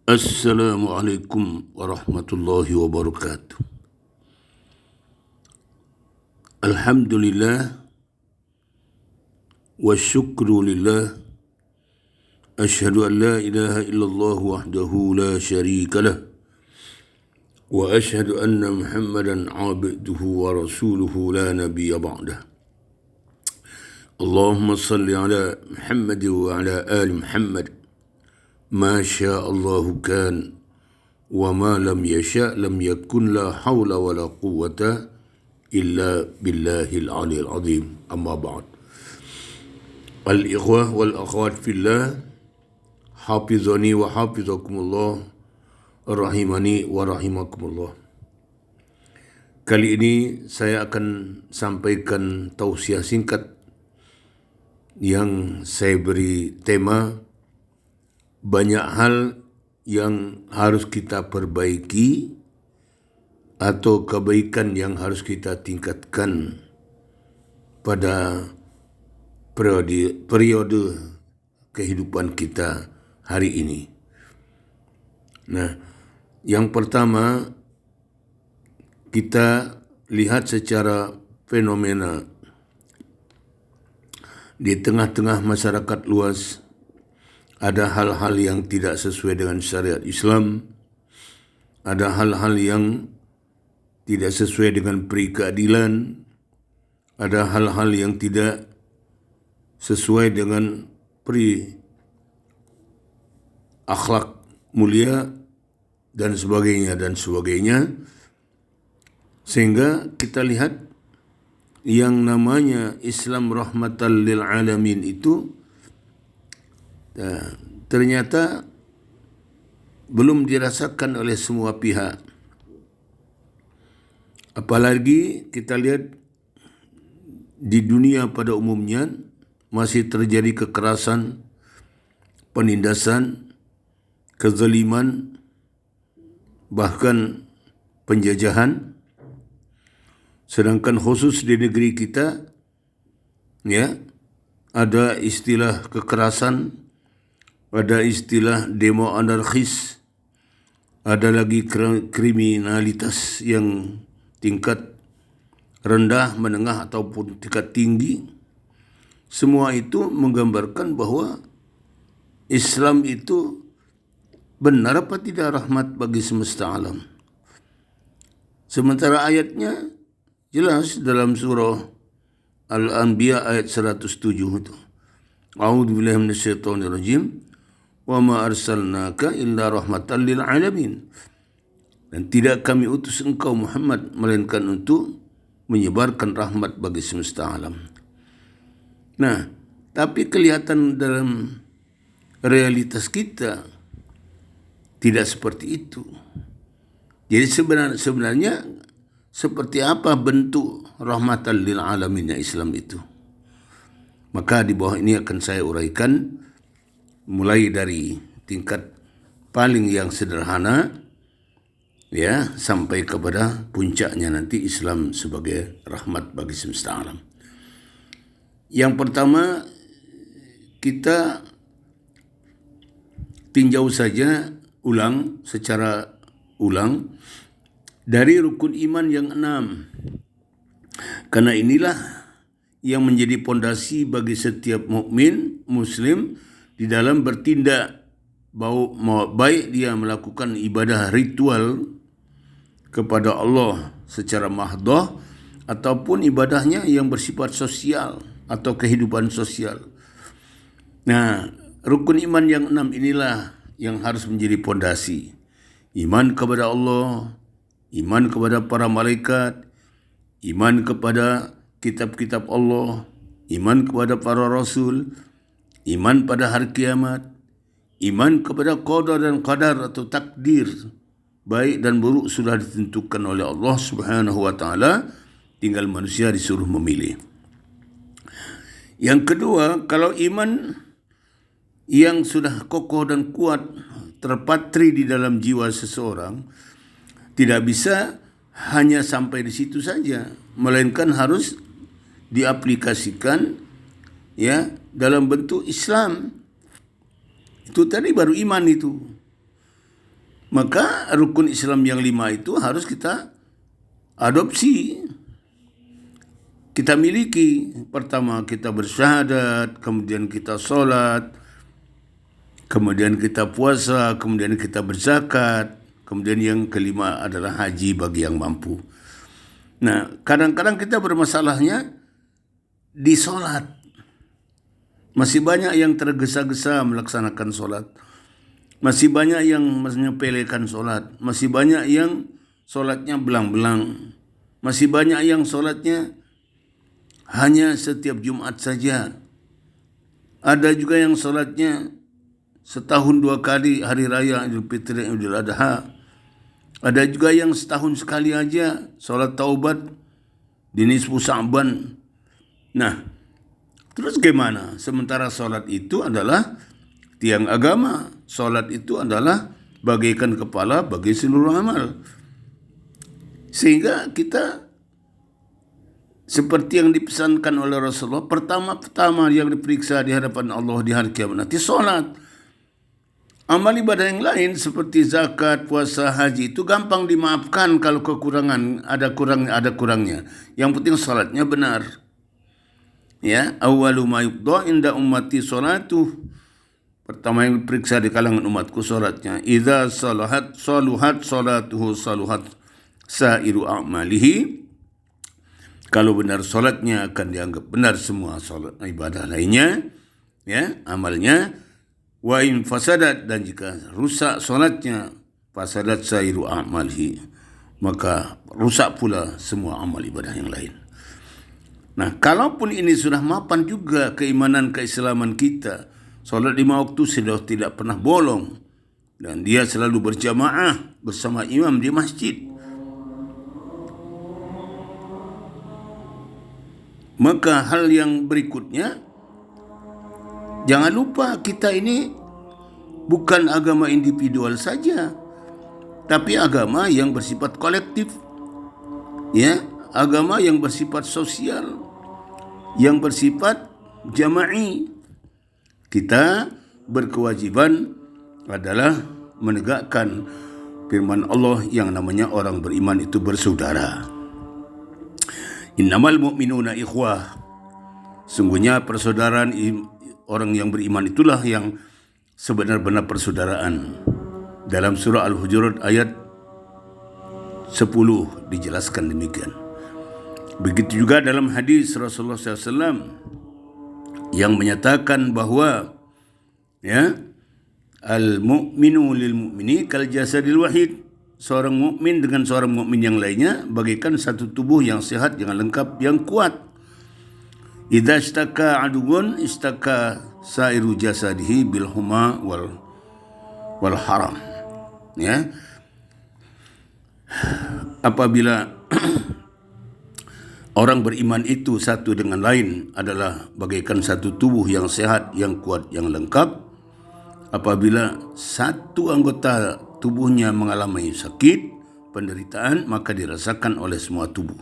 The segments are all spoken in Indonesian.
Assalamualaikum warahmatullahi wabarakatuh. Alhamdulillah wa syukru lillah. Ashhadu an la ilaha illallah wahdahu la syarika lah. Wa ashhadu anna Muhammadan abduhu wa rasuluhu la nabiyya ba'dah. Allahumma salli ala Muhammad wa ala ali Muhammad. Ma syaa Allahu kan wa ma lam yasha' lam yakun, la hawla wa la quwwata illa billahil aliyil azim. Amma ba'd. Al-ikhwah wal akhwat fillah, hafizani wa hafizakumullah, rahimani wa rahimakumullah. Kali ini saya akan sampaikan tausiah singkat yang saya beri tema banyak hal yang harus kita perbaiki atau kebaikan yang harus kita tingkatkan pada periode kehidupan kita hari ini. Nah, yang pertama kita lihat secara fenomena di tengah-tengah masyarakat luas. Ada hal-hal yang tidak sesuai dengan syariat Islam. Ada hal-hal yang tidak sesuai dengan peri keadilan. Ada hal-hal yang tidak sesuai dengan peri akhlak mulia dan sebagainya dan sebagainya. Sehingga kita lihat yang namanya Islam rahmatan lil alamin itu ternyata belum dirasakan oleh semua pihak. Apalagi kita lihat di dunia pada umumnya masih terjadi kekerasan, penindasan, kezaliman, bahkan penjajahan. Sedangkan khusus di negeri kita, ada istilah kekerasan, ada istilah demo anarkis, ada lagi kriminalitas yang tingkat rendah, menengah ataupun tingkat tinggi. Semua itu menggambarkan bahwa Islam itu benar apa tidak rahmat bagi semesta alam. Sementara ayatnya jelas dalam surah Al-Anbiya ayat 107 itu. A'udzubillahi minasyaitonirrajim. Wa ma arsalnaka illa rahmatan lil alamin. Dan tidak kami utus engkau Muhammad melainkan untuk menyebarkan rahmat bagi semesta alam. Nah, tapi kelihatan dalam realitas kita tidak seperti itu. Jadi sebenarnya seperti apa bentuk rahmatan lil alaminnya Islam itu? Maka di bawah ini akan saya uraikan mulai dari tingkat paling yang sederhana sampai kepada puncaknya nanti Islam sebagai rahmat bagi semesta alam. Yang pertama, kita tinjau saja secara ulang dari rukun iman yang 6. Karena inilah yang menjadi pondasi bagi setiap mukmin muslim di dalam bertindak, baik dia melakukan ibadah ritual kepada Allah secara mahdoh ataupun ibadahnya yang bersifat sosial atau kehidupan sosial. Nah, rukun iman yang 6 inilah yang harus menjadi pondasi. Iman kepada Allah, iman kepada para malaikat, iman kepada kitab-kitab Allah, iman kepada para rasul, iman pada hari kiamat, iman kepada qada dan qadar atau takdir, baik dan buruk sudah ditentukan oleh Allah Subhanahu wa taala, tinggal manusia disuruh memilih. Yang kedua, kalau iman yang sudah kokoh dan kuat terpatri di dalam jiwa seseorang, tidak bisa hanya sampai di situ saja, melainkan harus diaplikasikan dalam bentuk Islam. Itu tadi baru iman itu. Maka rukun Islam yang 5 itu harus kita adopsi, kita miliki. Pertama kita bersyahadat, kemudian kita sholat, kemudian kita puasa, kemudian kita berzakat, kemudian yang kelima adalah haji bagi yang mampu. Nah, kadang-kadang kita bermasalahnya di sholat. Masih banyak yang tergesa-gesa melaksanakan sholat. Masih banyak yang menyepelekan sholat. Masih banyak yang sholatnya belang-belang. Masih banyak yang sholatnya hanya setiap Jumat saja. Ada juga yang sholatnya setahun 2 kali, hari raya Idul Fitri, Idul Adha. Ada juga yang setahun sekali aja sholat taubat di nisfu Sya'ban. Nah, terus gimana? Sementara sholat itu adalah tiang agama. Sholat itu adalah bagaikan kepala bagi seluruh amal. Sehingga kita seperti yang dipesankan oleh Rasulullah, pertama-tama yang diperiksa di hadapan Allah di hari kiamat nanti sholat. Amal ibadah yang lain seperti zakat, puasa, haji itu gampang dimaafkan kalau kekurangan, ada kurangnya. Yang penting sholatnya benar. Ya, awwalu ma yuqda inda ummati sholatuh. Pertama yang diperiksa di kalangan umatku sholatnya. Idza saluhat sholatuhu saluhat sairu a'malihi. Kalau benar sholatnya akan dianggap benar semua sholat ibadah lainnya, ya, amalnya. Wa in fasadat, dan jika rusak sholatnya, fasadat sairu a'malihi, maka rusak pula semua amal ibadah yang lain. Nah, kalaupun ini sudah mapan juga keimanan keislaman kita, sholat 5 waktu sudah tidak pernah bolong, dan dia selalu berjamaah bersama imam di masjid, maka hal yang berikutnya, jangan lupa kita ini bukan agama individual saja, tapi agama yang bersifat kolektif. Ya, agama yang bersifat sosial, yang bersifat jama'i. Kita berkewajiban adalah menegakkan firman Allah yang namanya orang beriman itu bersaudara. Innamal mu'minuna ikhwah. Sungguhnya persaudaraan orang yang beriman itulah yang sebenar-benar persaudaraan. Dalam surah Al-Hujurat ayat 10 dijelaskan demikian. Begitu juga dalam hadis Rasulullah SAW yang menyatakan bahwa, ya, al-mu'minu lil mu'mini kal jasadil wahid. Seorang mukmin dengan seorang mukmin yang lainnya bagaikan satu tubuh yang sehat, yang lengkap, yang kuat. Idza istaka aduun istaka sairu jasadihi bil huma wal haram. Ya. Apabila orang beriman itu satu dengan lain adalah bagaikan satu tubuh yang sehat, yang kuat, yang lengkap. Apabila satu anggota tubuhnya mengalami sakit, penderitaan, maka dirasakan oleh semua tubuh.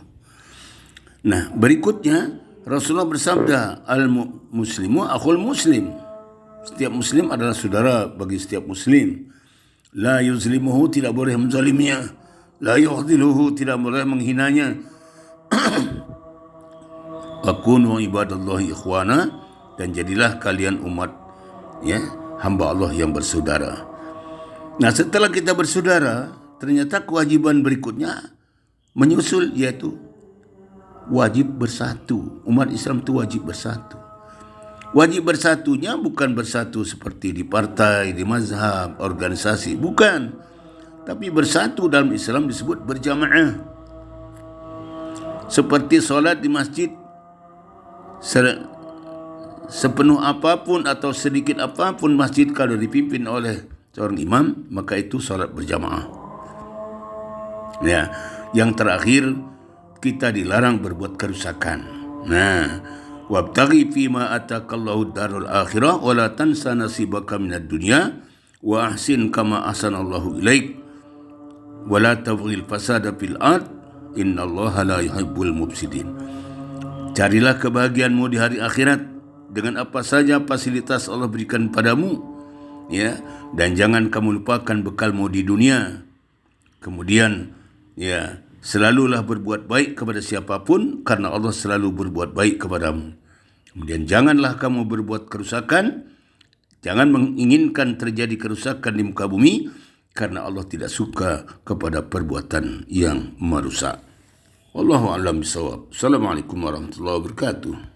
Nah, berikutnya Rasulullah bersabda, al-muslimu akhul muslim. Setiap muslim adalah saudara bagi setiap muslim. La yuzlimuhu, tidak boleh menzaliminya. La yukhdiluhu, tidak boleh menghinanya. Akunu ibadallahi ikhwana, dan jadilah kalian umat, ya, hamba Allah yang bersaudara. Nah, setelah kita bersaudara, ternyata kewajiban berikutnya menyusul, yaitu wajib bersatu. Umat Islam itu wajib bersatu. Wajib bersatunya bukan bersatu seperti di partai, di mazhab, organisasi, bukan. Tapi bersatu dalam Islam disebut berjamaah. Seperti sholat di masjid, sepenuh apapun atau sedikit apapun masjid kalau dipimpin oleh seorang imam, maka itu sholat berjamaah. Ya, yang terakhir, kita dilarang berbuat kerusakan. Nah, wabtaghi fima atakallahu darul akhirah wa la tansa nasibaka minad dunya wa ahsin kama ahsanallahu ilaik wa la tabghil fasada fil ard innallaha la yuhibbul mufsidin. Carilah kebahagiaanmu di hari akhirat dengan apa saja fasilitas Allah berikan padamu, ya, dan jangan kamu lupakan bekalmu di dunia. Kemudian, ya, selalulah berbuat baik kepada siapapun karena Allah selalu berbuat baik kepadamu. Kemudian janganlah kamu berbuat kerusakan, jangan menginginkan terjadi kerusakan di muka bumi karena Allah tidak suka kepada perbuatan yang merusak. Wallahu a'lam bishawab. Assalamualaikum warahmatullahi wabarakatuh.